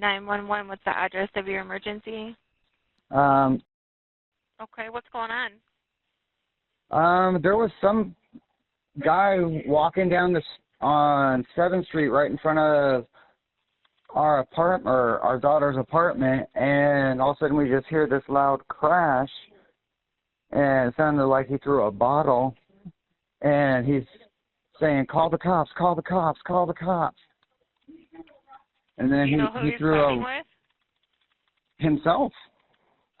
911, what's the address of your emergency? Okay, what's going on? There was some guy walking down on 7th Street right in front of our apartment, or our daughter's apartment, and all of a sudden we just hear this loud crash, and it sounded like he threw a bottle, and he's saying, "Call the cops, call the cops, call the cops." And then Do you know who he he's threw fighting with? himself.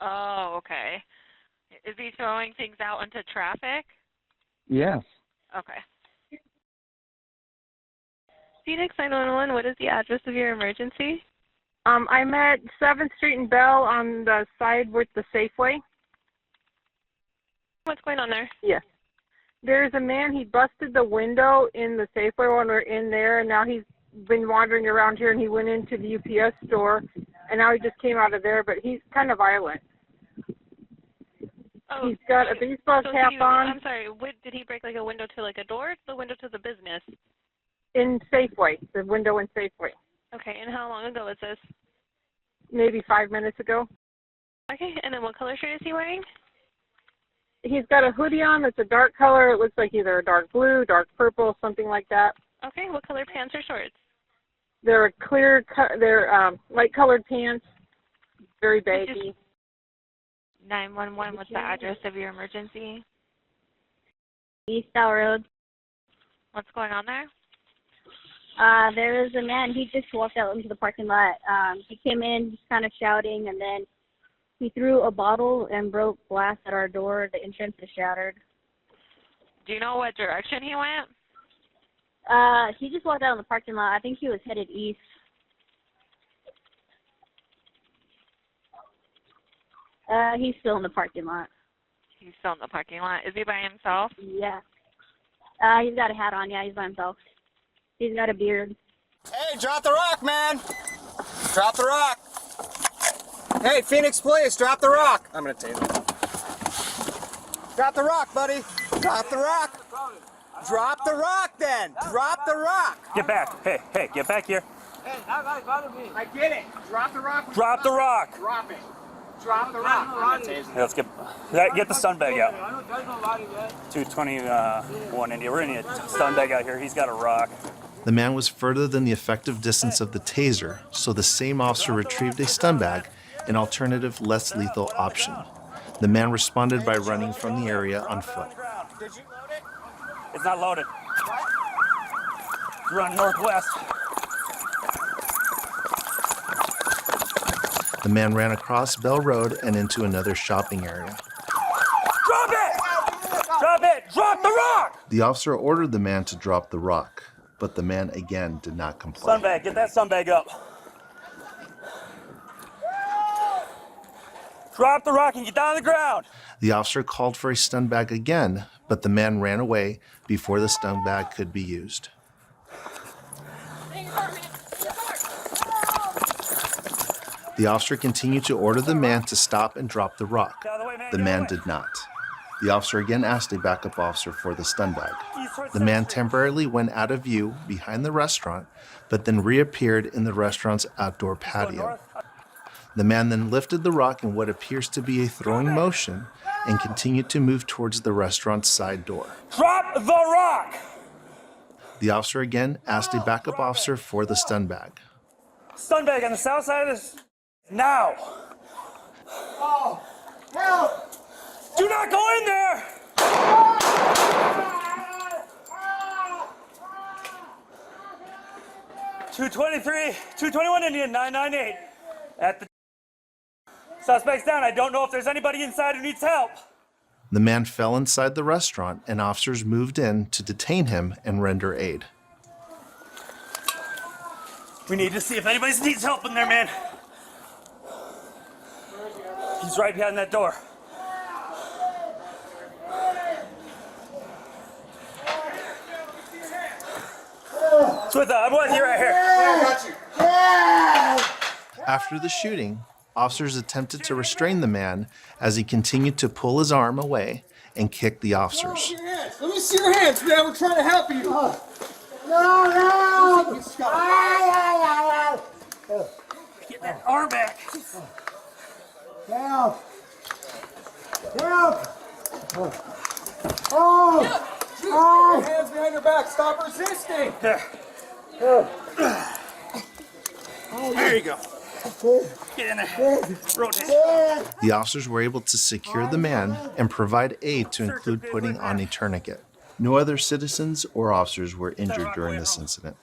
Oh, okay. Is he throwing things out into traffic? Yes. Okay. Phoenix 911, what is the address of your emergency? I'm at 7th Street and Bell on the side with the Safeway. What's going on there? Yes. There's a man, he busted the window in the Safeway when we're in there, and now he's been wandering around here, and he went into the UPS store, and now he just came out of there, but he's kind of violent. Oh, he's got a baseball cap on. I'm sorry, did he break like a window to like a door or the window to the business? In Safeway, the window in Safeway. Okay, and how long ago was this? Maybe 5 minutes ago. Okay, and then what color shirt is he wearing? He's got a hoodie on that's a dark color. It looks like either a dark blue, dark purple, something like that. Okay, what color pants or shorts? They're light colored pants, very baggy. 911, what's the address of your emergency? East South Road. What's going on there? There was a man, he just walked out into the parking lot. He came in just kind of shouting, and then he threw a bottle and broke glass at our door. The entrance is shattered. Do you know what direction he went? He just walked out in the parking lot. I think he was headed east. He's still in the parking lot. He's still in the parking lot. Is he by himself? Yeah. He's got a hat on. Yeah, he's by himself. He's got a beard. Hey, drop the rock, man! Drop the rock! Hey, Phoenix Police, drop the rock! I'm gonna tase him. Drop the rock, buddy! Drop the rock! Drop the rock, then! Drop the rock! Get back! Hey, get back here! Hey, that guy's bothering me. I get it. Drop the rock. Drop the rock! Drop it. Drop the rock. I'm gonna tase him. Hey, let's get the stun bag out. 221 India. We're gonna need a stun bag out here. He's got a rock. The man was further than the effective distance of the taser, so the same officer retrieved a stun bag, an alternative, less lethal option. The man responded by running from the area on foot. Did you load it? It's not loaded. Run northwest. The man ran across Bell Road and into another shopping area. Drop it! Drop it! Drop the rock! The officer ordered the man to drop the rock, but the man again did not comply. Stun bag, get that stun bag up. Drop the rock and get down on the ground. The officer called for a stun bag again, but the man ran away before the stun bag could be used. The officer continued to order the man to stop and drop the rock. The man did not. The officer again asked a backup officer for the stun bag. The man temporarily went out of view behind the restaurant, but then reappeared in the restaurant's outdoor patio. The man then lifted the rock in what appears to be a throwing motion and continued to move towards the restaurant's side door. Drop the rock! The officer again asked a backup officer for the stun bag. Stun bag on the south side of this. Now! Oh, help! Do not go in there! 221 Indian 998 at the suspect's down. I don't know if there's anybody inside who needs help. The man fell inside the restaurant and officers moved in to detain him and render aid. We need to see if anybody needs help in there, man. He's right behind that door. I'm with you right here. After the shooting, officers attempted to restrain the man as he continued to pull his arm away and kick the officers. Let me see your hands, man. We're trying to help you. Get arm back. Help! Help! Oh! Oh! Hands behind your back. Stop resisting. There. There you go. Get in there. Rotate. The officers were able to secure the man and provide aid to include putting on a tourniquet. No other citizens or officers were injured during this incident.